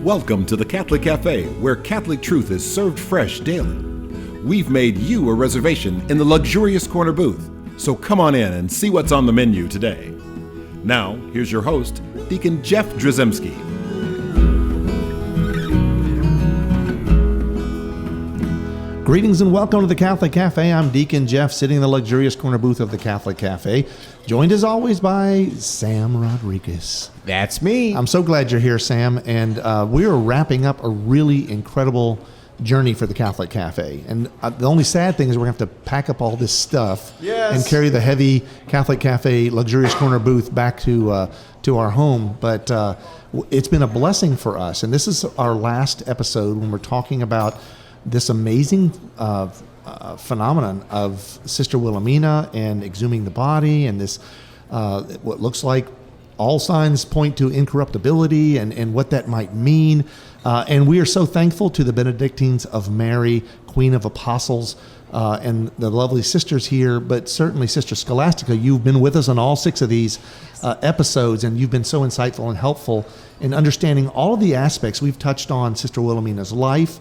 Welcome to the Catholic Cafe, where Catholic truth is served fresh daily. We've made you a reservation in the luxurious corner booth, so come on in and see what's on the menu today. Now, here's your host, Deacon Jeff Drzymski. Greetings and welcome to the Catholic Cafe. I'm Deacon Jeff, sitting in the luxurious corner booth of the Catholic Cafe, joined as always by Sam Rodriguez. That's me. I'm so glad you're here, Sam, and we are wrapping up a really incredible journey for the Catholic Cafe. And the only sad thing is we're going to have to pack up all this stuff and carry the heavy Catholic Cafe luxurious corner booth back to our home. But it's been a blessing for us, and this is our last episode when we're talking about this amazing phenomenon of Sister Wilhelmina and exhuming the body, and this what looks like all signs point to incorruptibility and what that might mean. And we are so thankful to the Benedictines of Mary, Queen of Apostles, and the lovely sisters here, but certainly Sister Scholastica. You've been with us on all 6 of these episodes, and you've been so insightful and helpful in understanding all of the aspects. We've touched on Sister Wilhelmina's life,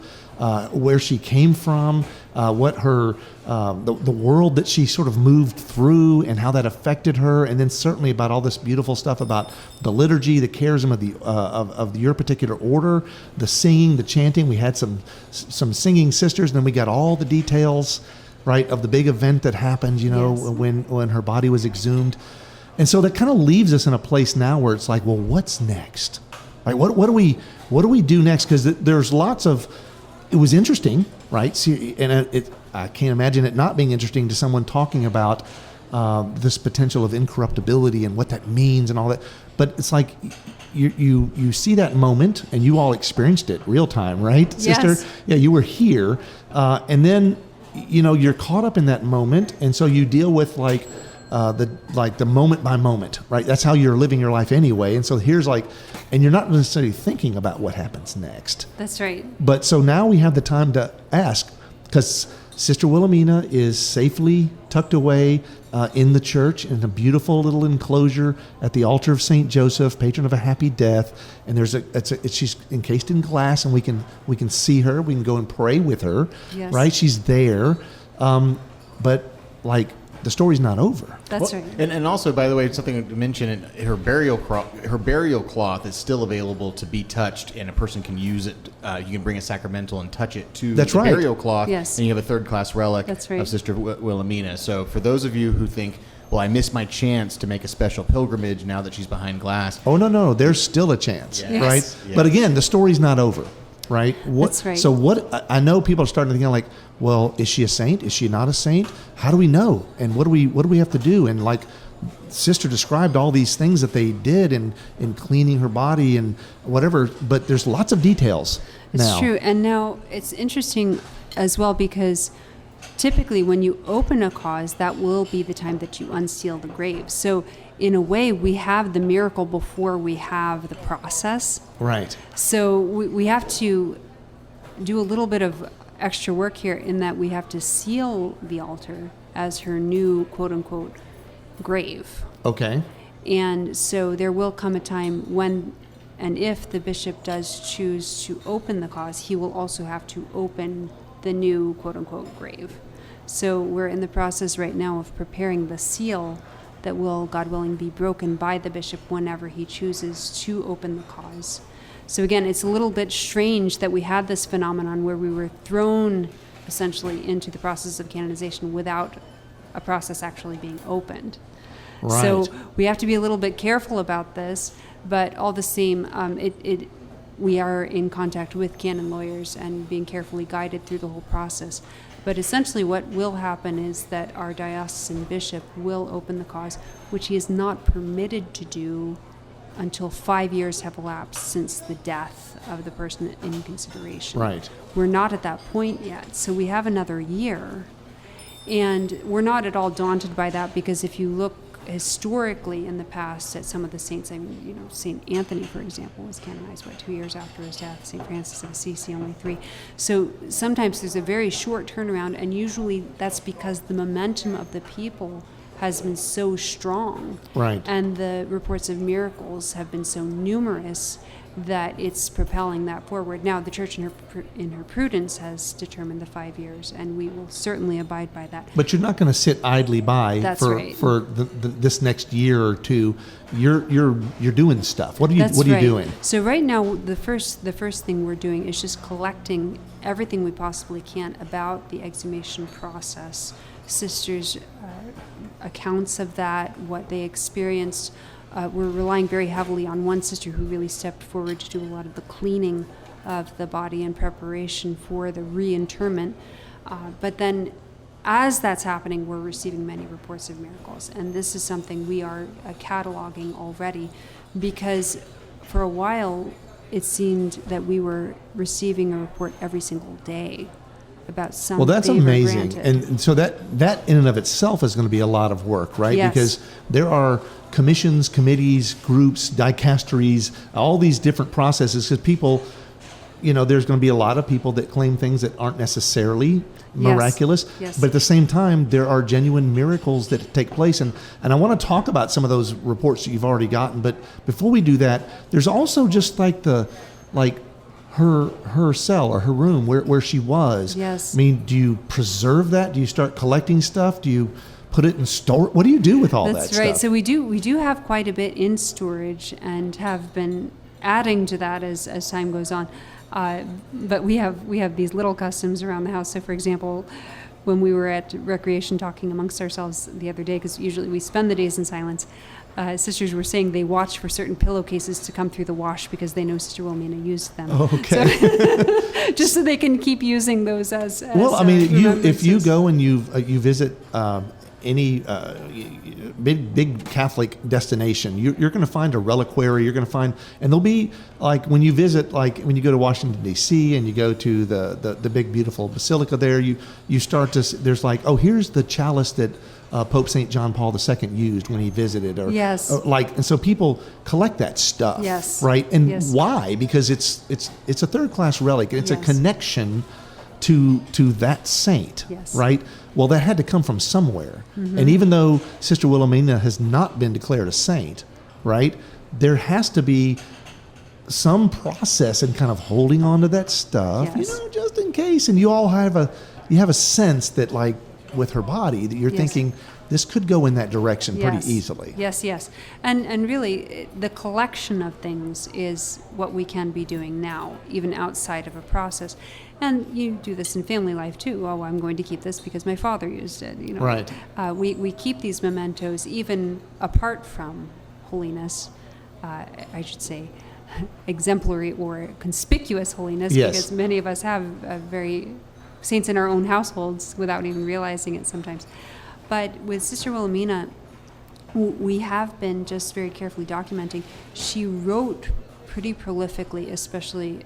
where she came from, what her the world that she sort of moved through and how that affected her, and then certainly about all this beautiful stuff about the liturgy, the charism of your particular order, the singing, the chanting. We had some singing sisters, and then we got all the details, right, of the big event that happened, when her body was exhumed. And so that kind of leaves us in a place now where it's like, well, what's next? Right? What do we do next? Because there's lots of. It was interesting, right? See, and I can't imagine it not being interesting to someone talking about this potential of incorruptibility and what that means and all that. But it's like you see that moment, and you all experienced it real time, right, Sister? Yes. Yeah, you were here, and then you're caught up in that moment, and so you deal with the moment by moment, right? That's how you're living your life anyway. And so here's and you're not necessarily thinking about what happens next. That's right. But so now we have the time to ask, because Sister Wilhelmina is safely tucked away in the church in a beautiful little enclosure at the altar of Saint Joseph, patron of a happy death. And she's encased in glass, and we can see her. We can go and pray with her, yes. Right? She's there, but the story's not over. That's right. And also, by the way, something to mention: her burial cloth is still available to be touched, and a person can use it. You can bring a sacramental and touch it to the burial cloth, yes. And you have a third-class relic of Sister Wilhelmina. So, for those of you who think, "Well, I missed my chance to make a special pilgrimage now that she's behind glass," oh no, there's still a chance, yes. Right? Yes. But again, the story's not over. Right? That's right. So I know people are starting to think well, is she a saint? Is she not a saint? How do we know? And what do we have to do? And Sister described all these things that they did in cleaning her body and whatever, but there's lots of details now. It's true. And now it's interesting as well, because typically when you open a cause, that will be the time that you unseal the grave. So in a way, we have the miracle before we have the process. Right. So we have to do a little bit of extra work here, in that we have to seal the altar as her new quote-unquote grave. Okay. And so there will come a time when, and if the bishop does choose to open the cause, he will also have to open the new quote-unquote grave. So we're in the process right now of preparing the seal that will, God willing, be broken by the bishop whenever he chooses to open the cause. So again, it's a little bit strange that we had this phenomenon where we were thrown essentially into the process of canonization without a process actually being opened. Right. So we have to be a little bit careful about this, but all the same, we are in contact with canon lawyers and being carefully guided through the whole process. But essentially what will happen is that our diocesan bishop will open the cause, which he is not permitted to do until 5 years have elapsed since the death of the person in consideration. Right. We're not at that point yet, so we have another year. And we're not at all daunted by that, because if you look historically in the past at some of the saints, St. Anthony, for example, was canonized, 2 years after his death, St. Francis of Assisi, only 3. So sometimes there's a very short turnaround, and usually that's because the momentum of the people has been so strong. Right. And the reports of miracles have been so numerous that it's propelling that forward. Now, the Church in her prudence has determined the 5 years, and we will certainly abide by that. But you're not going to sit idly by for this next year or two. You're doing stuff. What are you doing? So right now, the first thing we're doing is just collecting everything we possibly can about the exhumation process. Sisters' accounts of that, what they experienced. We're relying very heavily on one sister who really stepped forward to do a lot of the cleaning of the body in preparation for the reinterment. But then as that's happening, we're receiving many reports of miracles. And this is something we are cataloging already, because for a while it seemed that we were receiving a report every single day about some Well, that's favor amazing. granted. And so that in and of itself is going to be a lot of work, right? Yes. Because there are commissions, committees, groups, dicasteries, all these different processes, because people, there's going to be a lot of people that claim things that aren't necessarily miraculous. Yes. But at the same time, there are genuine miracles that take place. And I want to talk about some of those reports that you've already gotten. But before we do that, there's also just her cell or her room where she was. Yes. I mean, do you preserve that? Do you start collecting stuff? Do you put it in store? What do you do with all that stuff? That's right. So we do have quite a bit in storage and have been adding to that as time goes on. But we have these little customs around the house. So, for example, when we were at recreation talking amongst ourselves the other day, because usually we spend the days in silence, sisters were saying they watch for certain pillowcases to come through the wash because they know Sister Wilhelmina used them. Oh, okay. So, just so they can keep using those as well, I mean, if you remembrances. go and you visit any big Catholic destination, you're going to find a reliquary. You're going to find, and there'll be like when you visit, like when you go to Washington D.C. and you go to the big beautiful basilica there, you start to there's like, oh, here's the chalice that Pope St. John Paul II used when he visited, Yes. and so people collect that stuff, Yes. right? And Yes. why? Because it's a third class relic. It's a Yes. connection to that saint, Yes. right? Well, that had to come from somewhere. Mm-hmm. And even though Sister Wilhelmina has not been declared a saint, right, there has to be some process in kind of holding on to that stuff, Yes. just in case. And you all have a sense that, like, with her body, that you're Yes. thinking this could go in that direction Yes. pretty easily. Yes. And really, the collection of things is what we can be doing now, even outside of a process. And you do this in family life too. Oh, I'm going to keep this because my father used it. Right. We keep these mementos even apart from holiness. I should say exemplary or conspicuous holiness, Yes. because many of us have very saints in our own households without even realizing it sometimes. But with Sister Wilhelmina, we have been just very carefully documenting. She wrote pretty prolifically, especially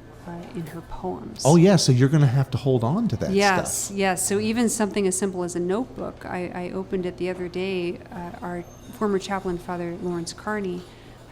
in her poems. Oh, yeah, so you're going to have to hold on to that stuff. Yes. So even something as simple as a notebook. I opened it the other day. Our former chaplain, Father Lawrence Carney,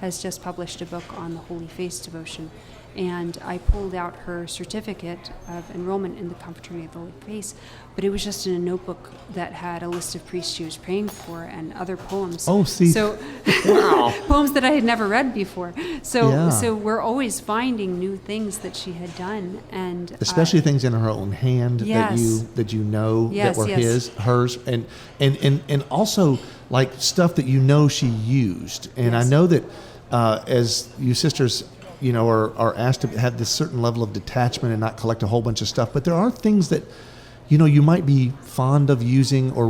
has just published a book on the Holy Face devotion. And I pulled out her certificate of enrollment in the Confraternity of the Holy Face, but it was just in a notebook that had a list of priests she was praying for and other poems. Oh, see. So, Wow. poems that I had never read before. So, Yeah. so we're always finding new things that she had done, and Especially things in her own hand Yes. that you know Yes, that were yes. hers, and also like stuff that she used. And I Yes. know that as you sisters, are asked to have this certain level of detachment and not collect a whole bunch of stuff, but there are things that you might be fond of using or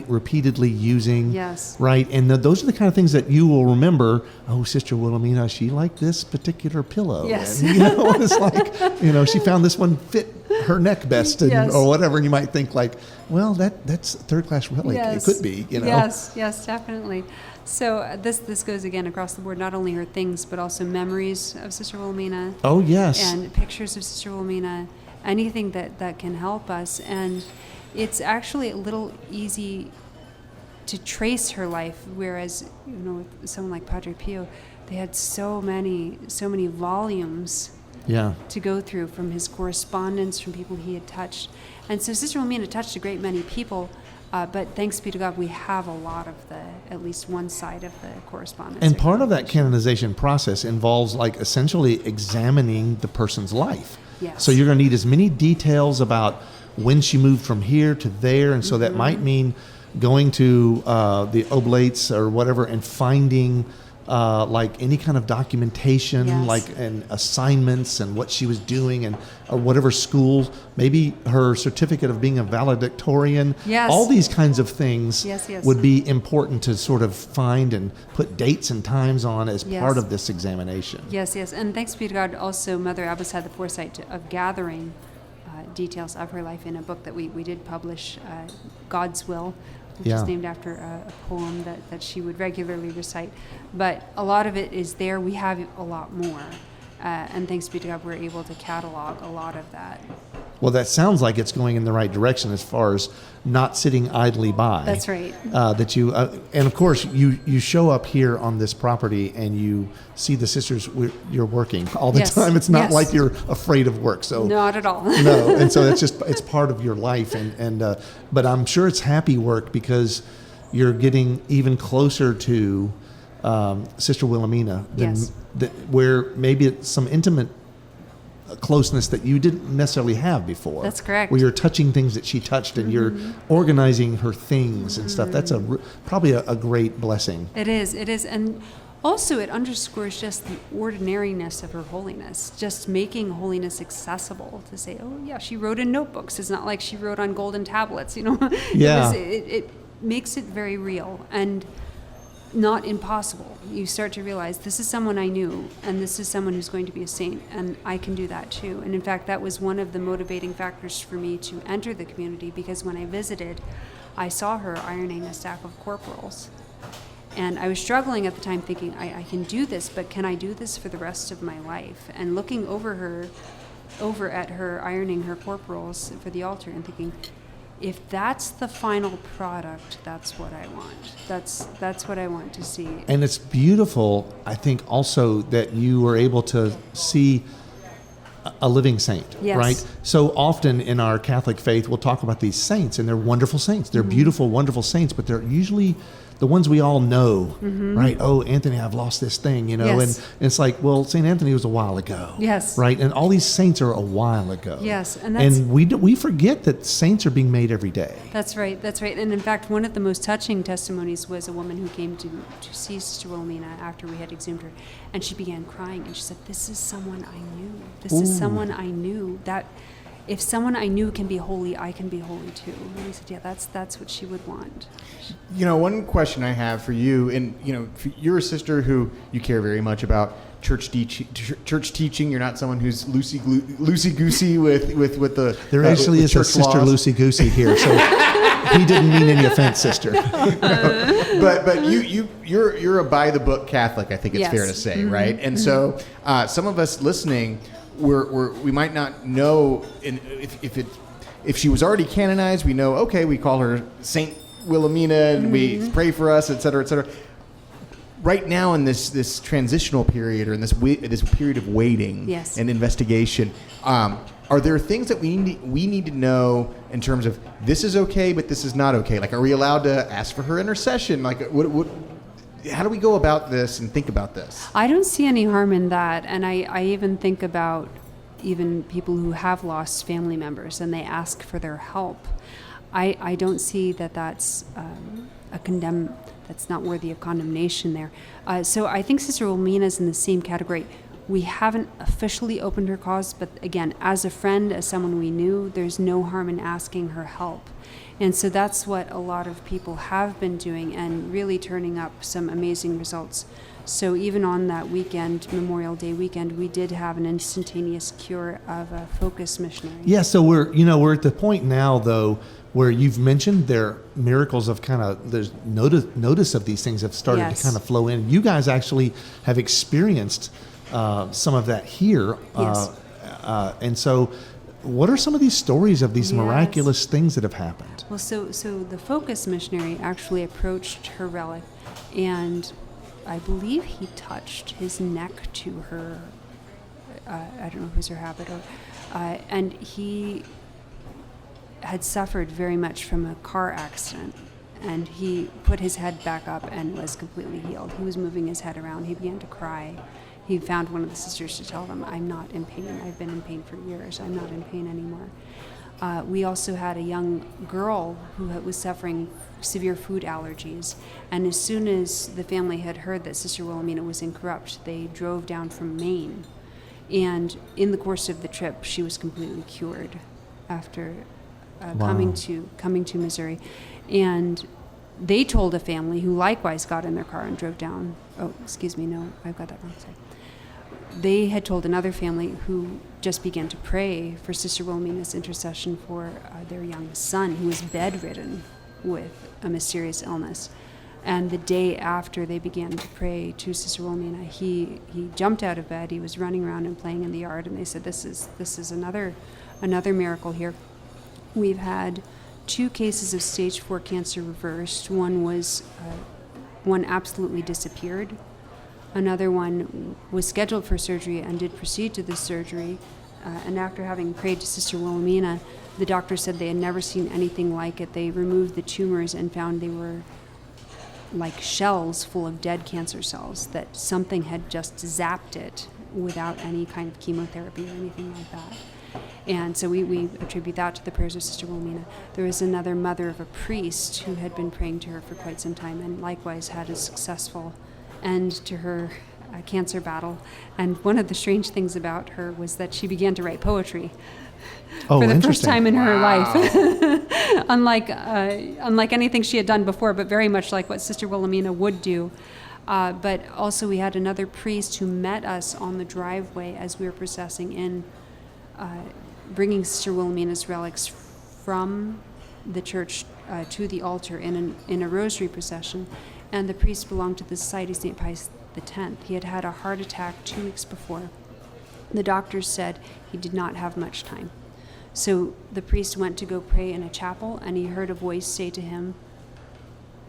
repeatedly using. Yes. Right. And those are the kind of things that you will remember. Oh, Sister Wilhelmina, she liked this particular pillow. Yes. And, it's like, she found this one fit her neck best Yes. or whatever. And you might think like, well, that's third class relic. Yes. It could be, Yes, definitely. So this goes again across the board, not only her things, but also memories of Sister Wilhelmina. Oh, yes. And pictures of Sister Wilhelmina, anything that can help us. And it's actually a little easy to trace her life, whereas, with someone like Padre Pio, they had so many volumes Yeah. to go through from his correspondence, from people he had touched. And so Sister Wilhelmina touched a great many people, But thanks be to God, we have a lot of at least one side of the correspondence. And part of that canonization process involves like essentially examining the person's life. Yes. So you're going to need as many details about when she moved from here to there. And so that might mean going to the oblates or whatever and finding like any kind of documentation, like and assignments and what she was doing and or whatever schools, maybe her certificate of being a valedictorian. All these kinds of things would be important to sort of find and put dates and times on as part of this examination. Yes. And thanks be to God, also Mother Abbess had the foresight of gathering details of her life in a book that we did publish, God's Will, which is named after a poem that she would regularly recite. But a lot of it is there. We have a lot more. And thanks be to God, we're able to catalog a lot of that. Well, that sounds like it's going in the right direction as far as not sitting idly by. That's right. That you, and of course, you show up here on this property and you see the sisters. You're working all the time. It's not like you're afraid of work. So not at all. No, and so it's part of your life. But I'm sure it's happy work because you're getting even closer to Sister Wilhelmina than where maybe it's some intimate closeness that you didn't necessarily have before. That's correct. Where you're touching things that she touched and you're organizing her things and stuff. That's probably a great blessing. It is. And also it underscores just the ordinariness of her holiness, just making holiness accessible to say, oh yeah, she wrote in notebooks. It's not like she wrote on golden tablets, It makes it very real and not impossible. You start to realize this is someone I knew, and this is someone who's going to be a saint, and I can do that too. And in fact, that was one of the motivating factors for me to enter the community, because when I visited, I saw her ironing a stack of corporals. And I was struggling at the time thinking, I can do this, but can I do this for the rest of my life? And looking over at her ironing her corporals for the altar and thinking, if that's the final product, that's what I want. That's what I want to see. And it's beautiful, I think, also that you were able to see a living saint, right? So often in our Catholic faith, we'll talk about these saints, and they're wonderful saints. They're beautiful, wonderful saints, but they're usually the ones we all know, right? Oh, Anthony, I've lost this thing, and it's like, well, St. Anthony was a while ago, right? And all these saints are a while ago. And we forget that saints are being made every day. That's right. And in fact, one of the most touching testimonies was a woman who came to see Sister Wilhelmina after we had exhumed her, and she began crying, and she said, this is someone I knew. This is someone I knew. That if someone I knew can be holy, I can be holy too. And I said, that's what she would want. One question I have for you, and you're a sister who you care very much about church teaching. You're not someone who's loosey goosey with the. There actually is a sister loosey goosey here, so he didn't mean any offense, sister. But you're a by the book Catholic. I think it's fair to say, right? And so some of us listening, we might not know if she was already canonized. We know, okay, we call her Saint Wilhelmina, and we pray for us, et cetera, et cetera. Right now in this transitional period, or in this period of waiting and investigation, are there things that we need to know in terms of this is okay, but this is not okay? Like, are we allowed to ask for her intercession? Like, how do we go about this and think about this? I don't see any harm in that, and I even think about even people who have lost family members and they ask for their help. I don't see that's that's not worthy of condemnation there. So I think Sister Wilhelmina is in the same category. We haven't officially opened her cause, but again, as a friend, as someone we knew, there's no harm in asking her help. And so that's what a lot of people have been doing, and really turning up some amazing results. So even on that weekend, Memorial Day weekend, we did have an instantaneous cure of a focus missionary. Yeah, so we're at the point now, though, where you've mentioned there miracles of there's notice of these things have started to kind of flow in. You guys actually have experienced some of that here. And so what are some of these stories of these miraculous things that have happened? Well, so the focus missionary actually approached her relic, and I believe he touched his neck to her. I don't know if it was her habit, and he had suffered very much from a car accident, and he put his head back up and was completely healed. He was moving his head around. He began to cry. He found one of the sisters to tell him, "I'm not in pain. I've been in pain for years. I'm not in pain anymore." We also had a young girl who was suffering severe food allergies, and as soon as the family had heard that Sister Wilhelmina was incorrupt, they drove down from Maine, and in the course of the trip, she was completely cured after coming to Missouri. And they told a family who likewise got in their car and drove down. Oh, excuse me, no, I've got that wrong. Sorry. They had told another family who just began to pray for Sister Wilhelmina's intercession for their young son, who was bedridden with a mysterious illness. And the day after they began to pray to Sister Wilhelmina, he jumped out of bed. He was running around and playing in the yard, and they said, "This is another miracle here." We've had 2 cases of stage 4 cancer reversed. One absolutely disappeared. Another one was scheduled for surgery and did proceed to the surgery. And after having prayed to Sister Wilhelmina, the doctor said they had never seen anything like it. They removed the tumors and found they were like shells full of dead cancer cells, that something had just zapped it without any kind of chemotherapy or anything like that. And so we attribute that to the prayers of Sister Wilhelmina. There was another mother of a priest who had been praying to her for quite some time and likewise had a successful end to her cancer battle. And one of the strange things about her was that she began to write poetry for the first time in her life. unlike anything she had done before, but very much like what Sister Wilhelmina would do. But also we had another priest who met us on the driveway as we were processing in, bringing Sister Wilhelmina's relics from the church to the altar in a rosary procession. And the priest belonged to the Society of St. Pius X. He had had a heart attack 2 weeks before. The doctors said he did not have much time. So the priest went to go pray in a chapel, and he heard a voice say to him,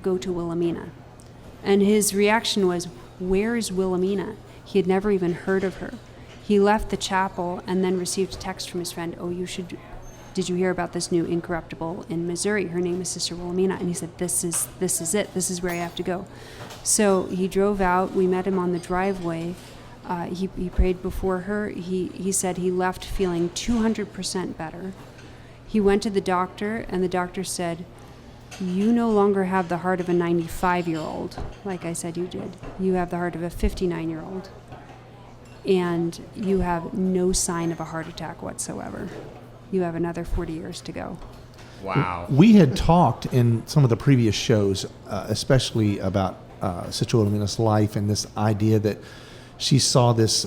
"Go to Wilhelmina." And his reaction was, "Where is Wilhelmina?" He had never even heard of her. He left the chapel and then received a text from his friend, "Did you hear about this new incorruptible in Missouri? Her name is Sister Wilhelmina." And he said, this is it. This is where I have to go. So he drove out. We met him on the driveway. He prayed before her. He said he left feeling 200% better. He went to the doctor, and the doctor said, "You no longer have the heart of a 95-year-old, like I said you did. You have the heart of a 59-year-old. And you have no sign of a heart attack whatsoever. You have another 40 years to go." Wow. We had talked in some of the previous shows, especially about Sister Wilhelmina's life and this idea that she saw this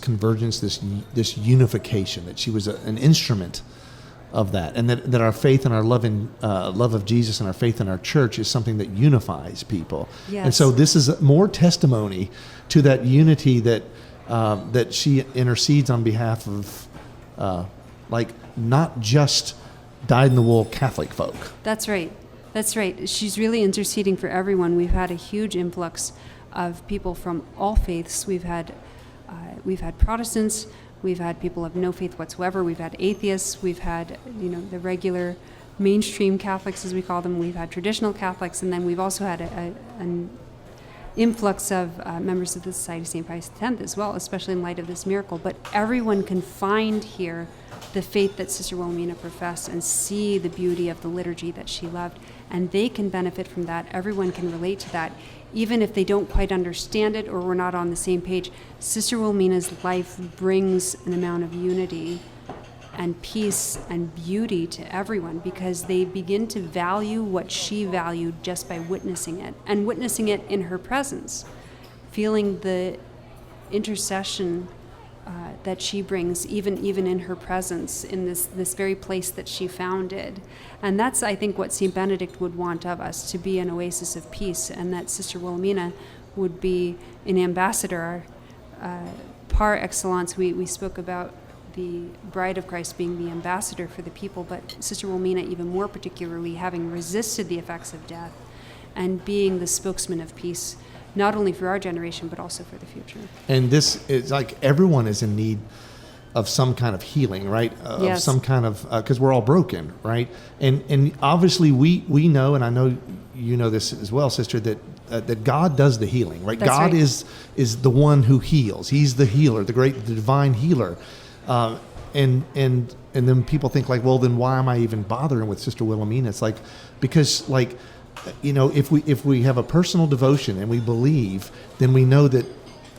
convergence, this unification, that she was an instrument of that, and that our faith and our love of Jesus and our faith in our church is something that unifies people. Yes. And so this is more testimony to that unity that she intercedes on behalf of, not just dyed-in-the-wool Catholic folk. That's right. She's really interceding for everyone. We've had a huge influx of people from all faiths. We've had Protestants. We've had people of no faith whatsoever. We've had atheists. We've had, the regular mainstream Catholics, as we call them. We've had traditional Catholics, and then we've also had an influx of members of the Society of St. Pius X as well, especially in light of this miracle. But everyone can find here the faith that Sister Wilhelmina professed and see the beauty of the liturgy that she loved, and they can benefit from that. Everyone can relate to that, even if they don't quite understand it or we're not on the same page. Sister Wilhelmina's life brings an amount of unity and peace and beauty to everyone, because they begin to value what she valued just by witnessing it, and witnessing it in her presence, feeling the intercession that she brings, even in her presence, in this very place that she founded. And that's, I think, what St. Benedict would want of us, to be an oasis of peace, and that Sister Wilhelmina would be an ambassador par excellence. We spoke about the bride of Christ being the ambassador for the people, but Sister Wilhelmina even more particularly having resisted the effects of death and being the spokesman of peace, not only for our generation, but also for the future. And this is like everyone is in need of some kind of healing, right? Of Yes. some kind of, because we're all broken, right? And obviously we know, and I know you know this as well, sister, that God does the healing, right? That's God right. is the one who heals. He's the healer, the divine healer. And then people think like, well, then why am I even bothering with Sister Wilhelmina? It's like, because like, if we have a personal devotion and we believe, then we know that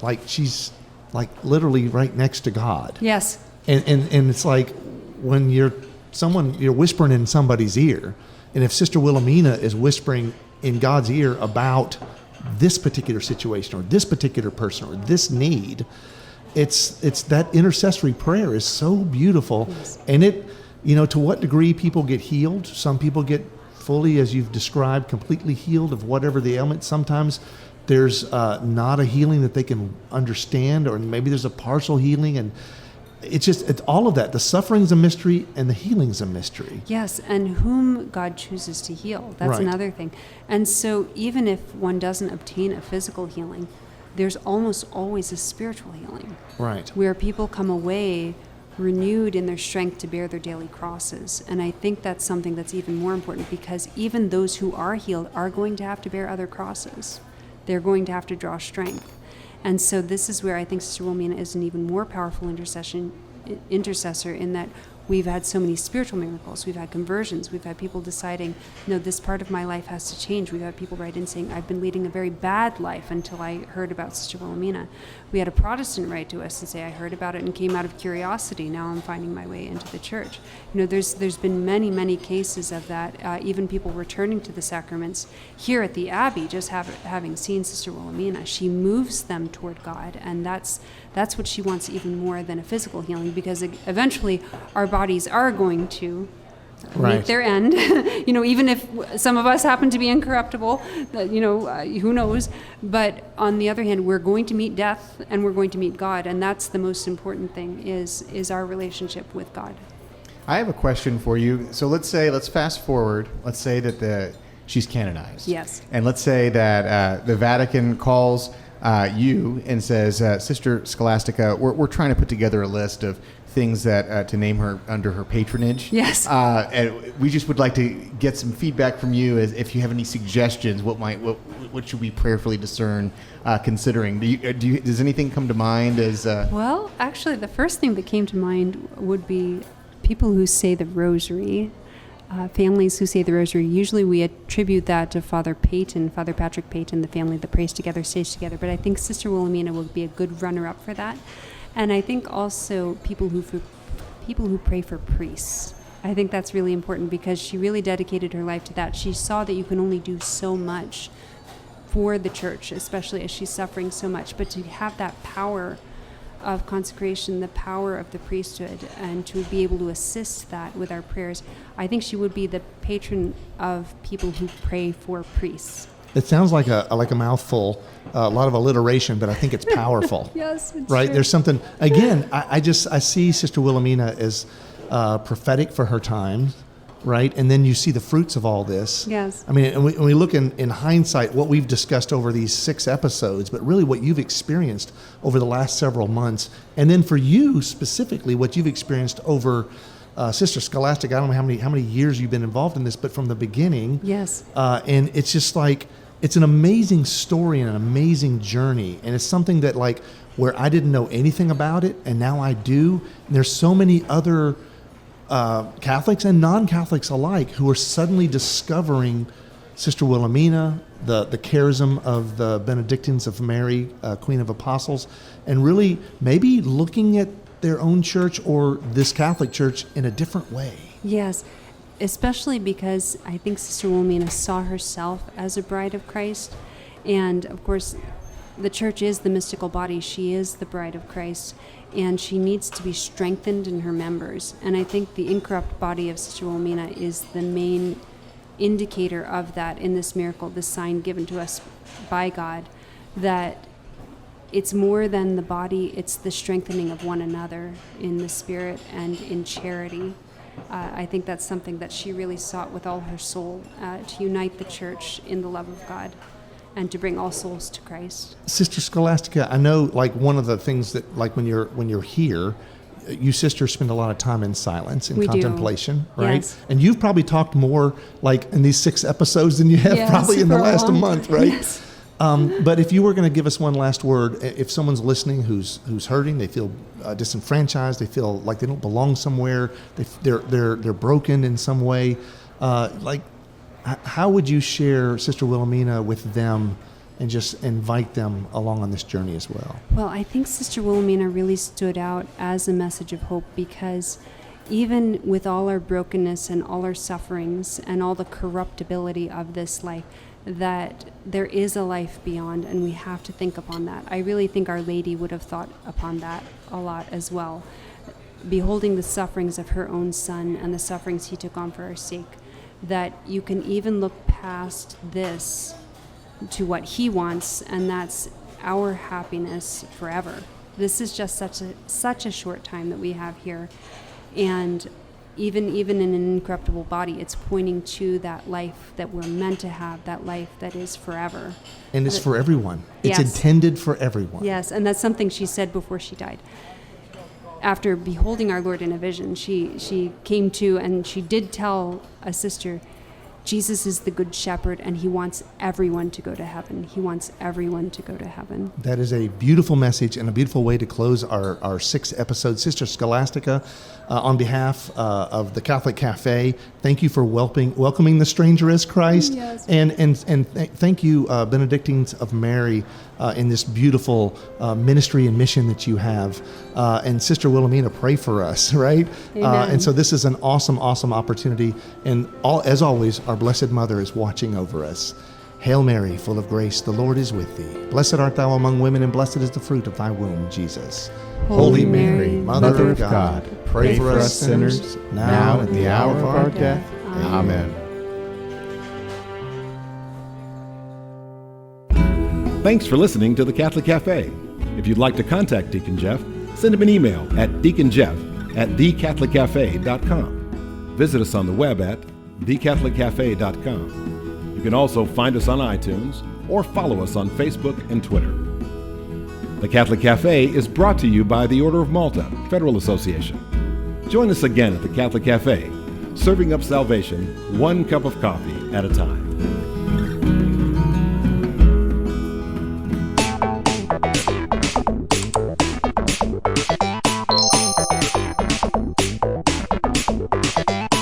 like she's like literally right next to God. Yes. And it's like when you're whispering in somebody's ear, and if Sister Wilhelmina is whispering in God's ear about this particular situation or this particular person or this need, it's that intercessory prayer is so beautiful. Yes. And it, to what degree people get healed. Some people get fully, as you've described, completely healed of whatever the ailment. Sometimes there's not a healing that they can understand, or maybe there's a partial healing, and it's all of that. The suffering's a mystery and the healing's a mystery. Yes, and whom God chooses to heal. That's Right. another thing. And so even if one doesn't obtain a physical healing, there's almost always a spiritual healing, Right. where people come away renewed in their strength to bear their daily crosses. And I think that's something that's even more important, because even those who are healed are going to have to bear other crosses. They're going to have to draw strength. And so this is where I think Sister Wilhelmina is an even more powerful intercessor, in that we've had so many spiritual miracles. We've had conversions. We've had people deciding, no, this part of my life has to change. We've had people write in saying, I've been leading a very bad life until I heard about Sister Wilhelmina. We had a Protestant write to us and say, I heard about it and came out of curiosity. Now I'm finding my way into the church. There's been many, many cases of that. Even people returning to the sacraments here at the Abbey, just having seen Sister Wilhelmina. She moves them toward God, and that's what she wants even more than a physical healing, because eventually our bodies are going to Right. meet their end. Even if some of us happen to be incorruptible, who knows? But on the other hand, we're going to meet death and we're going to meet God, and that's the most important thing is our relationship with God. I have a question for you. So let's fast forward. Let's say that she's canonized. Yes. And let's say that the Vatican calls you and says, Sister Scholastica, we're trying to put together a list of things that to name her under her patronage. Yes. And we just would like to get some feedback from you, as if you have any suggestions. What should we prayerfully discern, considering? Does anything come to mind as? Well, actually, the first thing that came to mind would be people who say the Rosary. Families who say the Rosary. Usually we attribute that to Father Patrick Peyton, the family that prays together, stays together. But I think Sister Wilhelmina would be a good runner-up for that. And I think also people who pray for priests. I think that's really important, because she really dedicated her life to that. She saw that you can only do so much for the church, especially as she's suffering so much. But to have that power of consecration, the power of the priesthood, and to be able to assist that with our prayers, I think she would be the patron of people who pray for priests. It sounds like a mouthful, a lot of alliteration, but I think it's powerful. Yes, it's right. true. There's something. Again, I see Sister Wilhelmina as prophetic for her time, right? And then you see the fruits of all this. Yes. I mean, and we look in hindsight what we've discussed over these 6 episodes, but really what you've experienced over the last several months, and then for you specifically, what you've experienced over. Sister Scholastic, I don't know how many years you've been involved in this, but from the beginning. Yes. And it's just like, it's an amazing story and an amazing journey. And it's something that like, where I didn't know anything about it, and now I do. And there's so many other Catholics and non-Catholics alike who are suddenly discovering Sister Wilhelmina, the charism of the Benedictines of Mary, Queen of Apostles, and really maybe looking at their own church or this Catholic church in a different way. Yes, especially because I think Sister Wilhelmina saw herself as a bride of Christ. And of course, the church is the mystical body. She is the bride of Christ, and she needs to be strengthened in her members. And I think the incorrupt body of Sister Wilhelmina is the main indicator of that in this miracle, this sign given to us by God, that it's more than the body, it's the strengthening of one another in the spirit and in charity. I think that's something that she really sought with all her soul, to unite the church in the love of God and to bring all souls to Christ. Sister Scholastica, I know like one of the things that like when you're here, you sisters spend a lot of time in silence and We do. contemplation, right? Yes. And you've probably talked more like in these 6 episodes than you have Yes, probably in the for a last long month, time. right? Yes. But if you were going to give us one last word, if someone's listening who's hurting, they feel disenfranchised, they feel like they don't belong somewhere, they're broken in some way, how would you share Sister Wilhelmina with them and just invite them along on this journey as well? Well, I think Sister Wilhelmina really stood out as a message of hope, because even with all our brokenness and all our sufferings and all the corruptibility of this life, that there is a life beyond, and we have to think upon that. I really think Our Lady would have thought upon that a lot as well. Beholding the sufferings of her own Son and the sufferings he took on for our sake, that you can even look past this to what he wants, and that's our happiness forever. This is just such a short time that we have here, and even in an incorruptible body, it's pointing to that life that we're meant to have, that life that is forever. And it's for everyone. It's Yes. intended for everyone. Yes, and that's something she said before she died. After beholding our Lord in a vision, she came to, and she did tell a sister, Jesus is the good shepherd, and he wants everyone to go to heaven. He wants everyone to go to heaven. That is a beautiful message and a beautiful way to close our 6th episode. Sister Scholastica, on behalf of the Catholic Cafe, thank you for welcoming the stranger as Christ. Yes. And thank you, Benedictines of Mary, in this beautiful ministry and mission that you have. And Sister Wilhelmina, pray for us, right? Amen. And so this is an awesome, awesome opportunity. And as always, our Blessed Mother is watching over us. Hail Mary, full of grace, the Lord is with thee. Blessed art thou among women, and blessed is the fruit of thy womb, Jesus. Holy Mary, Mother of God, pray for us sinners, now and at the hour of our death. Amen. Thanks for listening to the Catholic Cafe. If you'd like to contact Deacon Jeff, send him an email at deaconjeff@thecatholiccafe.com. Visit us on the web at thecatholiccafe.com. You can also find us on iTunes or follow us on Facebook and Twitter. The Catholic Cafe is brought to you by the Order of Malta Federal Association. Join us again at the Catholic Cafe, serving up salvation one cup of coffee at a time.